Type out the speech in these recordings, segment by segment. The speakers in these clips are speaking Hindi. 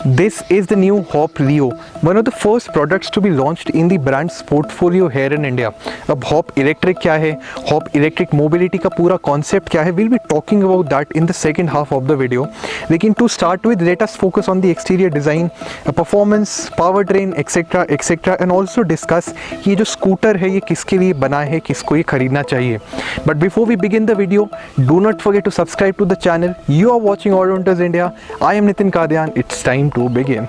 This is the new Hop Leo, one of the first products to be launched in the brand's portfolio here in India. अब Hop Electric क्या है, Hop Electric Mobility का पूरा concept क्या है, we'll be talking about that in the second half of the video. लेकिन to start with, let us focus on the exterior design, performance, powertrain, etc. and also discuss कि ये जो स्कूटर है ये किसके लिए बना है, किसको ये खरीदना चाहिए. But before we begin the video, do not forget to subscribe to the channel. You are watching All Hunters India. I am Nitin Kadian. It's time to begin.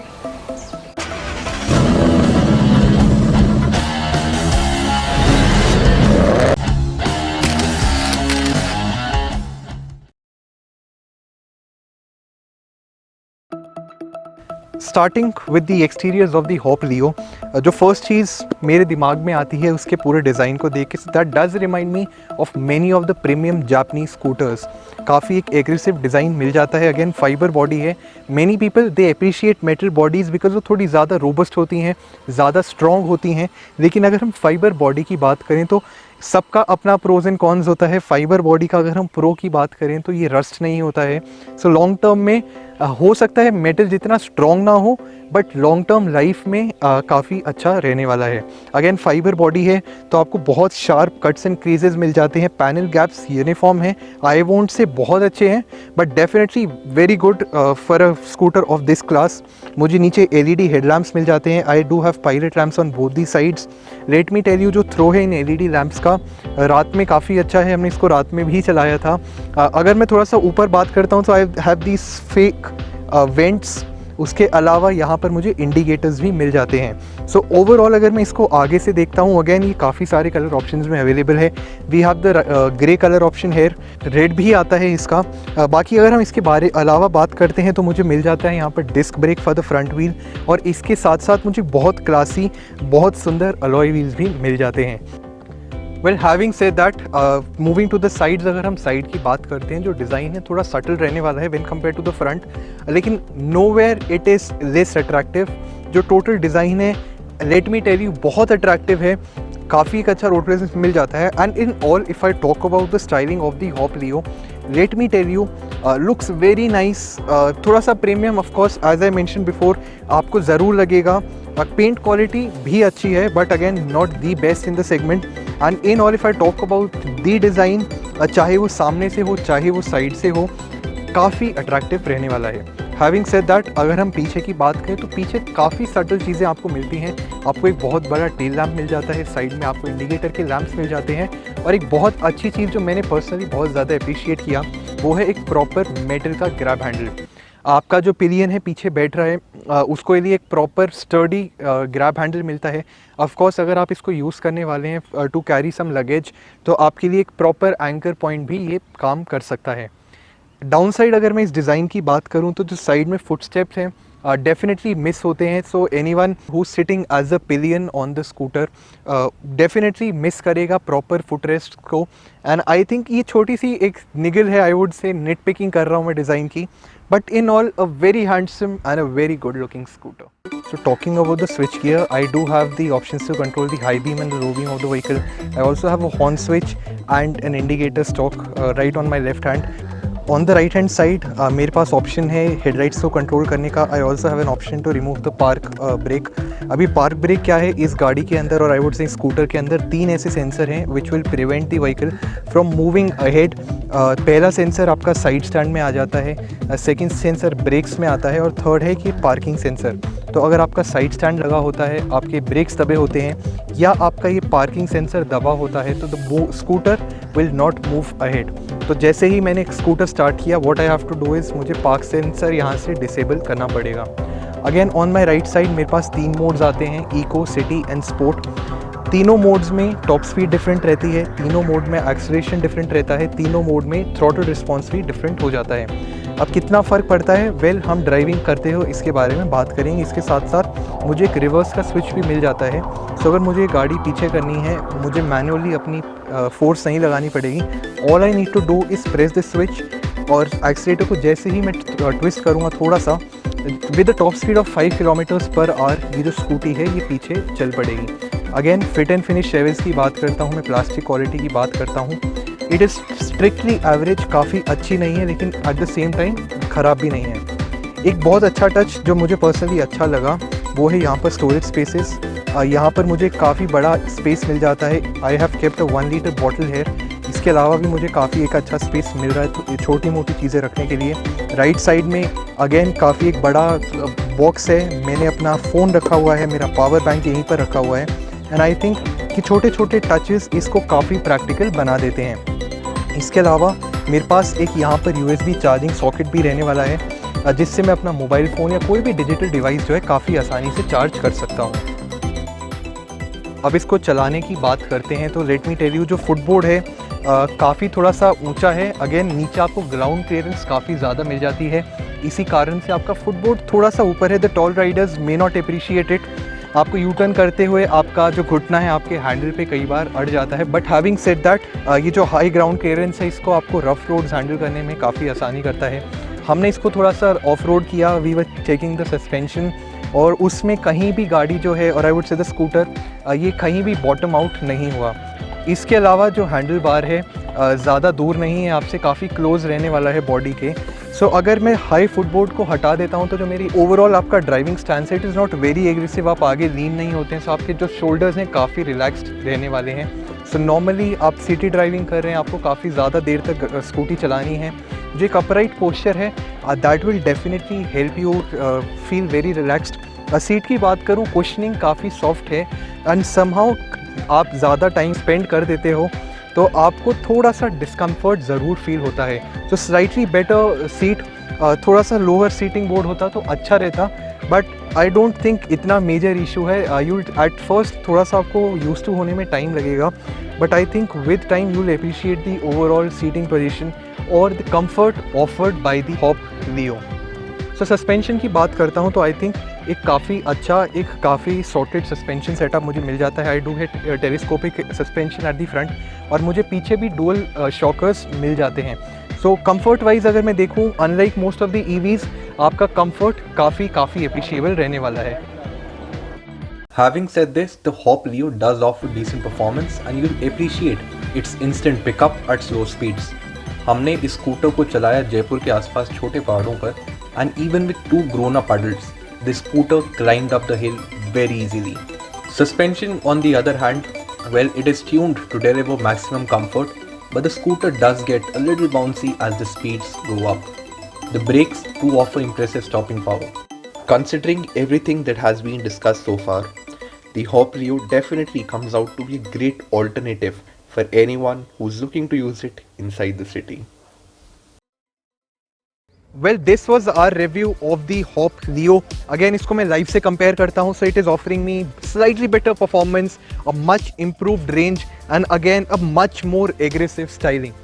Starting with the exteriors of the Hop Leo, जो फर्स्ट चीज़ मेरे दिमाग में आती है उसके पूरे डिज़ाइन को देख के, that does remind me of many of the premium Japanese scooters. काफ़ी एक एग्रेसिव डिज़ाइन मिल जाता है. अगेन फाइबर बॉडी है. Many people they appreciate metal bodies because वो थोड़ी ज़्यादा रोबस्ट होती हैं, ज़्यादा स्ट्रॉन्ग होती हैं. लेकिन अगर हम फाइबर बॉडी की बात करें तो सबका अपना प्रोज एंड कॉन्स होता है. फाइबर बॉडी का अगर हम प्रो की बात करें तो ये रस्ट नहीं होता है. सो लॉन्ग टर्म में हो सकता है मेटल जितना स्ट्रॉन्ग ना हो, बट लॉन्ग टर्म लाइफ में काफ़ी अच्छा रहने वाला है. अगेन फाइबर बॉडी है तो आपको बहुत शार्प कट्स एंड क्रीजेज मिल जाते हैं. पैनल गैप्स यूनिफॉर्म है. आई वोंट से बहुत अच्छे हैं, but definitely very good for a scooter of this class. मुझे नीचे LED हेडलैम्प्स मिल जाते हैं. I do have pilot lamps on both the sides. Let me tell you, जो थ्रो है इन LED लैम्प्स का रात में काफ़ी अच्छा है. हमने इसको रात में भी चलाया था. अगर मैं थोड़ा सा ऊपर बात करता हूँ तो I have these fake vents. उसके अलावा यहाँ पर मुझे इंडिकेटर्स भी मिल जाते हैं. सो ओवरऑल अगर मैं इसको आगे से देखता हूँ, अगेन ये काफ़ी सारे कलर ऑप्शंस में अवेलेबल है. We have the grey colour option है, रेड भी आता है इसका. बाकी अगर हम इसके बारे अलावा बात करते हैं तो मुझे मिल जाता है यहाँ पर disc brake for the front wheel, और इसके साथ साथ मुझे बहुत क्लासी, बहुत सुंदर अलॉय व्हील्स भी मिल जाते हैं. Well having said that, moving to the sides, अगर हम साइड की बात करते हैं, जो डिज़ाइन है थोड़ा सटल रहने वाला है when compare to the front, लेकिन nowhere it is less attractive. जो टोटल डिज़ाइन है, लेट मी टेल यू, बहुत अट्रैक्टिव है. काफ़ी एक अच्छा रोड प्रेजेंस मिल जाता है. And in all if I talk about the styling of the Hop Leo, let me tell you, looks very nice. थोड़ा सा premium of course, as I mention before, आपको ज़रूर लगेगा. पेंट क्वालिटी भी अच्छी है, but again not the best in the segment. And in all if I talk about the design, चाहे वो सामने से हो चाहे वो साइड से हो, काफ़ी अट्रैक्टिव रहने वाला है. हैविंग सेड दैट, अगर हम पीछे की बात करें तो पीछे काफ़ी सटल चीज़ें आपको मिलती हैं. आपको एक बहुत बड़ा टेल लैम्प मिल जाता है. साइड में आपको इंडिकेटर के लैम्प्स मिल जाते हैं. और एक बहुत अच्छी चीज़ जो मैंने पर्सनली बहुत ज़्यादा अप्रिशिएट किया, वो है एक प्रॉपर मेटल का ग्रैब हैंडल. आपका जो पिलियन है पीछे बैठ रहा है, उसको लिए एक प्रॉपर स्टर्डी ग्रैब हैंडल मिलता है. ऑफ कोर्स अगर आप इसको यूज़ करने वाले हैं टू कैरी सम लगेज, तो आपके लिए एक प्रॉपर एंकर पॉइंट भी ये काम कर सकता है. डाउन साइड अगर मैं इस डिज़ाइन की बात करूं तो जो साइड में फुट स्टेप्स हैं डेफिनेटली मिस होते हैं. So anyone who sitting as a pillion on the scooter definitely miss करेगा प्रॉपर फुट रेस्ट को. एंड आई थिंक ये छोटी सी एक निगल है, I would say nitpicking कर रहा हूँ मैं डिज़ाइन की, but in all a very handsome and a very good looking scooter. So talking about the switch gear, I do have the options to control the high beam and the low beam of the vehicle. I also have a horn switch and an indicator stock right on my left hand. On the right hand side मेरे पास ऑप्शन है हेडलाइट्स को कंट्रोल करने का. I also have an option to remove the park brake. अभी पार्क ब्रेक क्या है इस गाड़ी के अंदर, और आई वुड से स्कूटर के अंदर 3 ऐसे सेंसर हैं which will prevent the vehicle from moving ahead. पहला सेंसर आपका साइड स्टैंड में आ जाता है, सेकंड सेंसर ब्रेक्स में आता है, और थर्ड है कि पार्किंग सेंसर. तो अगर आपका साइड स्टैंड लगा होता है, आपके ब्रेक्स दबे होते हैं, या आपका ये पार्किंग सेंसर दबा होता है, तो the scooter will not move ahead. तो जैसे ही मैंने स्कूटर स्टार्ट किया, what I have to do is, मुझे पार्क सेंसर यहाँ से डिसेबल करना पड़ेगा. Again on my right side मेरे पास 3 मोड्स आते हैं, इको, सिटी एंड स्पोर्ट. तीनों मोड्स में टॉप स्पीड डिफरेंट रहती है, तीनों मोड में एक्सेलरेशन डिफरेंट रहता है, तीनों मोड में थ्रॉटल रिस्पॉन्स भी डिफरेंट हो जाता है. अब कितना फ़र्क पड़ता है, वेल हम ड्राइविंग करते हो इसके बारे में बात करेंगे. इसके साथ साथ मुझे एक रिवर्स का स्विच भी मिल जाता है. सो अगर मुझे गाड़ी पीछे करनी है, मुझे मैनुअली अपनी फोर्स नहीं लगानी पड़ेगी. All I need to do is press this switch, और एक्सीलेटर को जैसे ही मैं ट्विस्ट करूँगा थोड़ा सा, with the top speed of 5 kilometres per hour ये जो स्कूटी है ये पीछे चल पड़ेगी. अगेन फिट एंड फिनिश शेवल्स की बात करता हूँ मैं, प्लास्टिक क्वालिटी की बात करता हूँ. इट इज़ स्ट्रिक्टली एवरेज, काफ़ी अच्छी नहीं है लेकिन एट द सेम टाइम ख़राब भी नहीं है. एक बहुत अच्छा टच जो मुझे पर्सनली अच्छा लगा वो है यहाँ पर स्टोरेज स्पेसेस। यहाँ पर मुझे काफ़ी बड़ा स्पेस मिल जाता है। I have kept a 1 litre bottle here. इसके अलावा भी मुझे काफ़ी एक अच्छा स्पेस मिल रहा है तो छोटी मोटी चीज़ें रखने के लिए। राइट साइड में अगेन काफ़ी एक बड़ा बॉक्स है। मैंने अपना फ़ोन रखा हुआ है, मेरा पावर बैंक यहीं पर रखा हुआ है। एंड आई थिंक कि छोटे छोटे टचेस इसको काफ़ी प्रैक्टिकल बना देते हैं। इसके अलावा मेरे पास एक यहाँ पर USB चार्जिंग सॉकेट भी रहने वाला है, जिससे मैं अपना मोबाइल फ़ोन या कोई भी डिजिटल डिवाइस जो है काफ़ी आसानी से चार्ज कर सकता हूँ। अब इसको चलाने की बात करते हैं तो लेट मी टेल यू, जो फुटबोर्ड है काफ़ी थोड़ा सा ऊंचा है। अगेन नीचे आपको ग्राउंड क्लियरेंस काफ़ी ज़्यादा मिल जाती है, इसी कारण से आपका फुटबोर्ड थोड़ा सा ऊपर है। The tall Riders may not appreciate it. आपको यू टर्न करते हुए आपका जो घुटना है आपके हैंडल पे कई बार अड़ जाता है। बट हैविंग सेड दैट, ये जो हाई ग्राउंड क्लियरेंस है इसको आपको रफ रोड्स हैंडल करने में काफ़ी आसानी करता है। हमने इसको थोड़ा सा ऑफ रोड किया, we were checking the suspension, और उसमें कहीं भी गाड़ी जो है, और I would say the scooter, ये कहीं भी बॉटम आउट नहीं हुआ। इसके अलावा जो हैंडल बार है ज़्यादा दूर नहीं है, आपसे काफ़ी क्लोज रहने वाला है बॉडी के। सो अगर मैं हाई फुटबोर्ड को हटा देता हूँ तो जो मेरी ओवरऑल आपका ड्राइविंग स्टैंड है it is not very aggressive, आप आगे लीन नहीं होते हैं। सो आपके जो शोल्डर्स हैं काफ़ी रिलैक्स्ड रहने वाले हैं। सो नॉर्मली आप सिटी ड्राइविंग कर रहे हैं, आपको काफ़ी ज़्यादा देर तक स्कूटी चलानी है, जो एक अपराइट पोस्चर है that will definitely help you feel very relaxed. Seat की बात करूँ, कुशनिंग काफ़ी सॉफ्ट है एंड समहाउ आप ज़्यादा टाइम स्पेंड कर देते हो तो आपको थोड़ा सा डिस्कम्फर्ट ज़रूर फील होता है। तो स्लाइटली बेटर सीट, थोड़ा सा लोअर सीटिंग बोर्ड होता तो अच्छा रहता, बट आई डोंट थिंक इतना मेजर इशू है। यू एट फर्स्ट थोड़ा सा आपको यूज टू होने में टाइम लगेगा, but I think with time you will appreciate the overall seating position और the comfort offered by the Hop Leo. So suspension की बात करता हूँ तो आई थिंक एक काफ़ी अच्छा, एक काफ़ी सॉर्टेड सस्पेंशन सेटअप मुझे मिल जाता है। आई do have telescopic suspension at the front, और मुझे पीछे भी डुअल शॉकर्स मिल जाते हैं। सो कंफर्ट वाइज अगर मैं देखूँ, unlike most of the EVs, आपका कंफर्ट काफ़ी अप्रिशिएबल रहने वाला है। Having said this, the Hop Leo does offer decent performance and you'll appreciate its instant pickup at slow speeds. हमने इस स्कूटर को चलाया जयपुर के आसपास छोटे पहाड़ों पर, and even with 2 grown-up adults, the scooter climbed up the hill very easily. Suspension, on the other hand, well, it is tuned to deliver maximum comfort, but the scooter does get a little bouncy as the speeds go up. The brakes do offer impressive stopping power. Considering everything that has been discussed so far, the Hop Leo definitely comes out to be a great alternative for anyone who's looking to use it inside the city. Well, this was our review of the Hop Leo. Again, इसको मैं लाइव से कंपेयर करता हूँ, so it is offering me slightly better performance, a much improved range, and again a much more aggressive styling.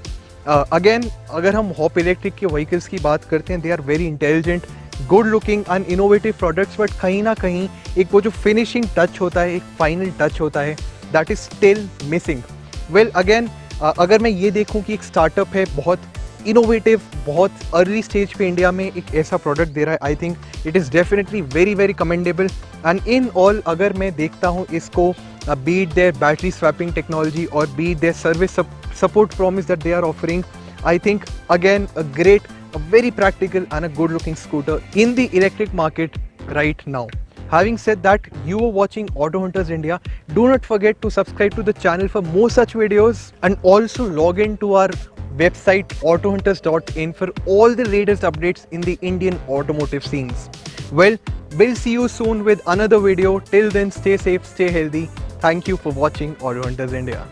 Again, अगर हम Hop इलेक्ट्रिक के व्हीकल्स की बात करते हैं, they are very intelligent, good looking and innovative products, but कहीं ना कहीं एक वो जो finishing touch होता है, एक final touch होता है, that is still missing. Well, again, अगर मैं ये देखूँ कि एक स्टार्टअप है, बहुत इनोवेटिव, बहुत अर्ली स्टेज पे इंडिया में एक ऐसा प्रोडक्ट दे रहा है, I think it is definitely very commendable. And in all अगर मैं देखता हूँ इसको, be it their battery swapping technology और be it their service support promise that they are offering, I think again a great, a very practical and a good looking scooter in the electric market right now. Having said that, you are watching Auto Hunters India. Do not forget to subscribe to the channel for more such videos, and also log in to our website autohunters.in for all the latest updates in the Indian automotive scenes. Well, we'll see you soon with another video. Till then, stay safe, stay healthy. Thank you for watching Auto Hunters India.